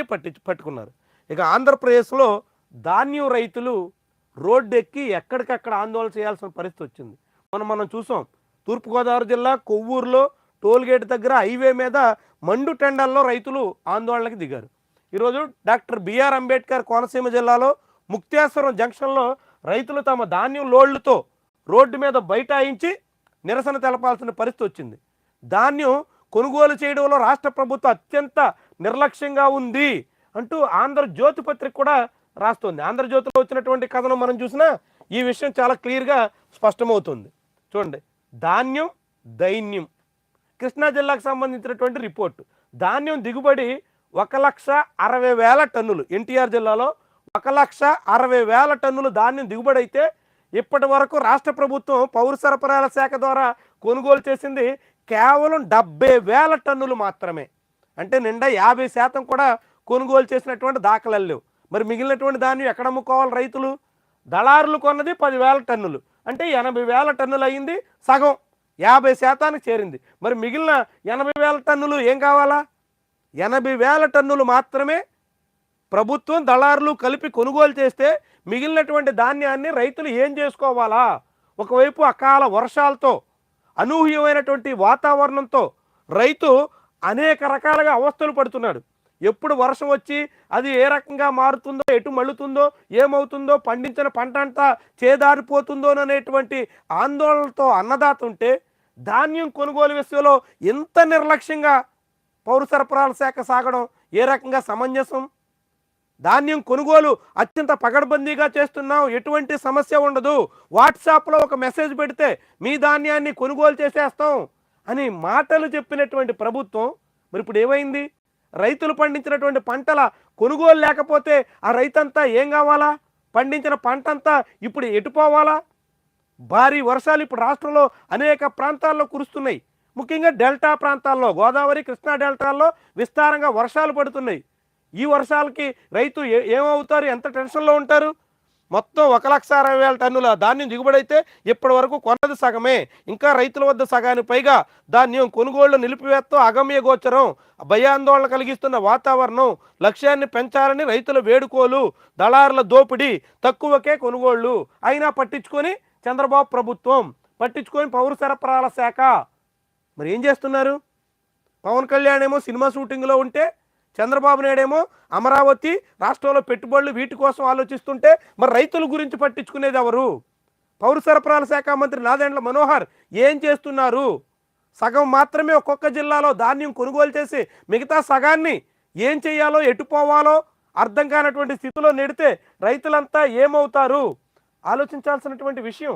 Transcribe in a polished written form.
పట్టుకున్నారు. ఇక ఆంధ్రప్రదేశ్లో ధాన్యం రైతులు రోడ్డెక్కి ఎక్కడికక్కడ ఆందోళన చేయాల్సిన పరిస్థితి వచ్చింది. మనం చూసాం. తూర్పుగోదావరి జిల్లా కొవ్వూరులో టోల్గేట్ దగ్గర హైవే మీద మండు టెండల్లో రైతులు ఆందోళనకు దిగారు. ఈరోజు డాక్టర్ బిఆర్ అంబేద్కర్ కోనసీమ జిల్లాలో ముక్తేశ్వరం జంక్షన్లో రైతులు తమ ధాన్యం లోడ్లతో రోడ్డు మీద బైఠాయించి నిరసన తెలపాల్సిన పరిస్థితి వచ్చింది. ధాన్యం కొనుగోలు చేయడంలో రాష్ట్ర ప్రభుత్వం అత్యంత నిర్లక్ష్యంగా ఉంది అంటూ ఆంధ్రజ్యోతి పత్రిక కూడా రాస్తోంది. ఆంధ్రజ్యోతిలో వచ్చినటువంటి కథనం మనం చూసినా ఈ విషయం చాలా క్లియర్గా స్పష్టమవుతుంది. చూడండి, ధాన్యం దైన్యం. కృష్ణా జిల్లాకు సంబంధించినటువంటి రిపోర్టు. ధాన్యం దిగుబడి 1,60,000 టన్నులు. ఎన్టీఆర్ జిల్లాలో 1,60,000 టన్నులు ధాన్యం దిగుబడి అయితే ఇప్పటి వరకు రాష్ట్ర ప్రభుత్వం పౌర సరఫరాల శాఖ ద్వారా కొనుగోలు చేసింది కేవలం 70,000 టన్నులు మాత్రమే. అంటే నిండా 50% కూడా కొనుగోలు చేసినటువంటి దాఖలాలు లేవు. మరి మిగిలినటువంటి ధాన్యం ఎక్కడ అమ్ముకోవాలి రైతులు? దళారులు కొన్నది 10,000 టన్నులు, అంటే 80,000 టన్నులు అయ్యింది. సగం 50% చేరింది. మరి మిగిలిన 80,000 టన్నులు ఏం కావాలా? 80,000 టన్నులు మాత్రమే ప్రభుత్వం దళారులు కలిపి కొనుగోలు చేస్తే మిగిలినటువంటి ధాన్యాన్ని రైతులు ఏం చేసుకోవాలా? ఒకవైపు అకాల వర్షాలతో, అనూహ్యమైనటువంటి వాతావరణంతో రైతు అనేక రకాలుగా అవస్థలు పడుతున్నాడు. ఎప్పుడు వర్షం వచ్చి అది ఏ రకంగా మారుతుందో, ఎటు మళ్ళుతుందో, ఏమవుతుందో, పండించిన పంట అంతా చేదారిపోతుందో అనేటువంటి ఆందోళనతో అన్నదాత ఉంటే, ధాన్యం కొనుగోలు విషయంలో ఎంత నిర్లక్ష్యంగా పౌర సరఫరాల శాఖ సాగడం ఏ రకంగా సమంజసం? ధాన్యం కొనుగోలు అత్యంత పగడ్బందీగా చేస్తున్నాం, ఎటువంటి సమస్య ఉండదు, వాట్సాప్లో ఒక మెసేజ్ పెడితే మీ ధాన్యాన్ని కొనుగోలు చేసేస్తాం అని మాటలు చెప్పినటువంటి ప్రభుత్వం మరి ఇప్పుడు ఏమైంది? రైతులు పండించినటువంటి పంటల కొనుగోలు లేకపోతే ఆ రైతంతా ఏం కావాలా? పండించిన పంటంతా ఇప్పుడు ఎటుపోవాలా? భారీ వర్షాలు ఇప్పుడు రాష్ట్రంలో అనేక ప్రాంతాల్లో కురుస్తున్నాయి. ముఖ్యంగా డెల్టా ప్రాంతాల్లో, గోదావరి కృష్ణా డెల్టాల్లో విస్తారంగా వర్షాలు పడుతున్నాయి. ఈ వర్షాలకి రైతు ఏమవుతారు? ఎంత టెన్షన్లో ఉంటారు? మొత్తం 1,60,000 టన్నుల ధాన్యం దిగుబడి అయితే ఇప్పటి వరకు కొన్నది సగమే. ఇంకా రైతుల వద్ద సగానికి పైగా ధాన్యం కొనుగోళ్లు నిలిపివేస్తూ అగమ్య గోచరం, భయాందోళన కలిగిస్తున్న వాతావరణం, లక్ష్యాన్ని పెంచాలని రైతుల వేడుకోలు, దళారుల దోపిడీ, తక్కువకే కొనుగోళ్లు అయినా పట్టించుకొని చంద్రబాబు ప్రభుత్వం, పట్టించుకొని పౌర సరఫరాల శాఖ మరి ఏం చేస్తున్నారు? పవన్ కళ్యాణ్ ఏమో సినిమా షూటింగ్లో ఉంటే, చంద్రబాబు నాయుడేమో అమరావతి రాష్ట్రంలో పెట్టుబడులు వీటి కోసం ఆలోచిస్తుంటే మరి రైతుల గురించి పట్టించుకునేది ఎవరు? పౌర సరఫరాల శాఖ మంత్రి నాదెండ్ల మనోహర్ ఏం చేస్తున్నారు? సగం మాత్రమే ఒక్కొక్క జిల్లాలో ధాన్యం కొనుగోలు చేసి మిగతా సగాన్ని ఏం చేయాలో, ఎటు పోవాలో అర్థం కానటువంటి స్థితిలో నెడితే రైతులంతా ఏమవుతారు? ఆలోచించాల్సినటువంటి విషయం.